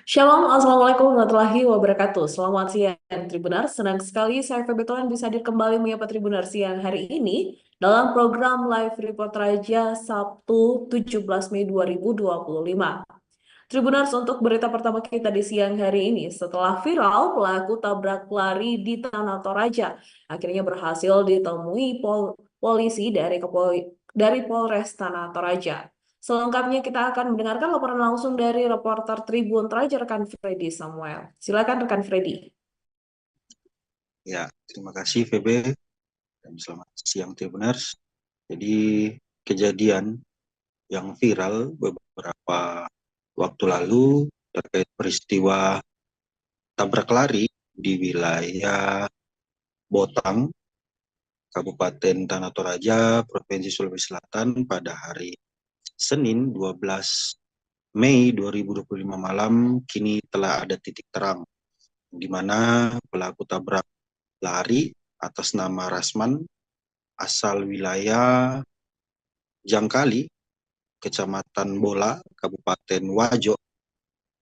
Shalom, Assalamualaikum warahmatullahi wabarakatuh. Selamat siang, Tribuners. Senang sekali saya kebetulan bisa hadir kembali menyapa Tribuners siang hari ini dalam program Live Report Raja Sabtu 17 Mei 2025. Tribuners, untuk berita pertama kita di siang hari ini, setelah viral pelaku tabrak lari di Tanah Toraja, akhirnya berhasil ditemui polisi dari Polres Tanah Toraja. Selengkapnya kita akan mendengarkan laporan langsung dari reporter Tribun Toraja rekan Freddy Samuel. Silakan rekan Freddy. Ya, terima kasih VB dan selamat siang Tribuners. Jadi kejadian yang viral beberapa waktu lalu terkait peristiwa tabrak lari di wilayah Botang, Kabupaten Tanah Toraja, Provinsi Sulawesi Selatan pada hari Senin 12 Mei 2025 malam kini telah ada titik terang di mana pelaku tabrak lari atas nama Rasman asal wilayah Jangkali, Kecamatan Bola, Kabupaten Wajo,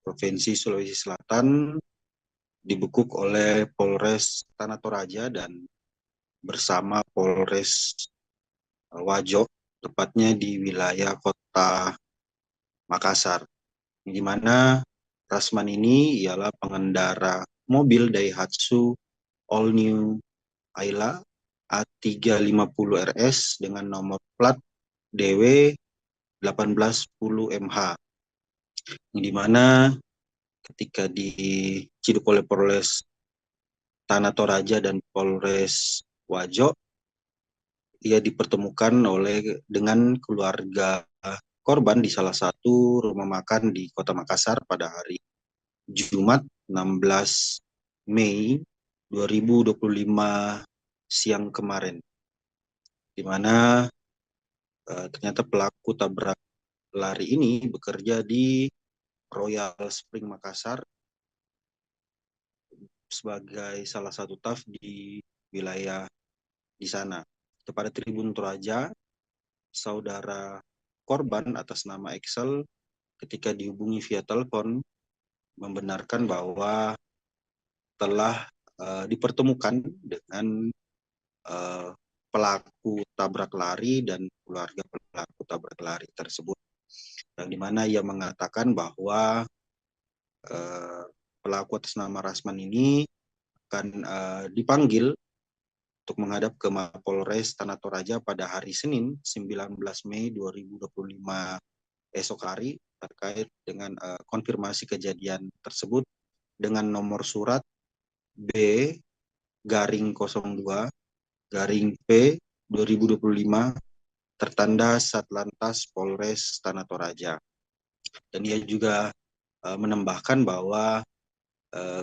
Provinsi Sulawesi Selatan, dibekuk oleh Polres Tanah Toraja dan bersama Polres Wajo, tepatnya di wilayah kota Makassar, di mana Rasman ini ialah pengendara mobil Daihatsu All New Ayla A350 RS dengan nomor plat DW 1810 MH, di mana ketika diciduk oleh Polres Tanah Toraja dan Polres Wajo, ia dipertemukan dengan keluarga korban di salah satu rumah makan di Kota Makassar pada hari Jumat 16 Mei 2025 siang kemarin, di mana ternyata pelaku tabrak lari ini bekerja di Royal Spring Makassar sebagai salah satu staf di wilayah di sana. Kepada Tribun Toraja, saudara korban atas nama Excel ketika dihubungi via telepon membenarkan bahwa telah dipertemukan dengan pelaku tabrak lari dan keluarga pelaku tabrak lari tersebut, yang dimana ia mengatakan bahwa pelaku atas nama Rasman ini akan dipanggil untuk menghadap ke Mapolres Tanah Toraja pada hari Senin 19 Mei 2025 esok hari terkait dengan konfirmasi kejadian tersebut dengan nomor surat B-02-P 2025 tertanda Satlantas Polres Tanah Toraja. Dan ia juga menambahkan bahwa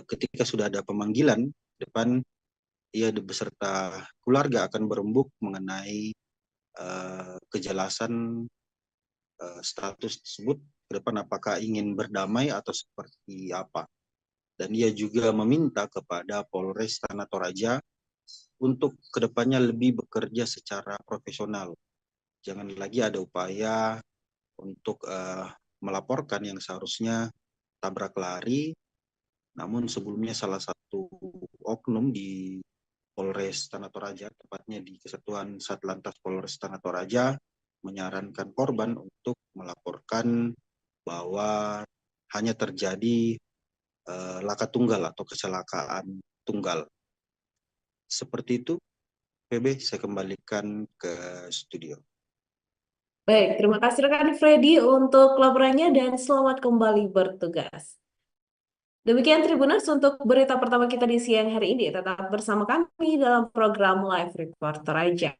ketika sudah ada pemanggilan depan, ia beserta keluarga akan berembuk mengenai kejelasan status tersebut ke depan, apakah ingin berdamai atau seperti apa. Dan ia juga meminta kepada Polres Tanah Toraja untuk kedepannya lebih bekerja secara profesional. Jangan lagi ada upaya untuk melaporkan yang seharusnya tabrak lari, namun sebelumnya salah satu oknum di Polres Tanah Toraja, tepatnya di Kesatuan Satlantas Polres Tanah Toraja, menyarankan korban untuk melaporkan bahwa hanya terjadi laka tunggal atau kecelakaan tunggal. Seperti itu, PB, saya kembalikan ke studio. Baik, terima kasih rekan Freddy untuk laporannya dan selamat kembali bertugas. Demikian Tribuners untuk berita pertama kita di siang hari ini. Tetap bersama kami dalam program Live Report Toraja.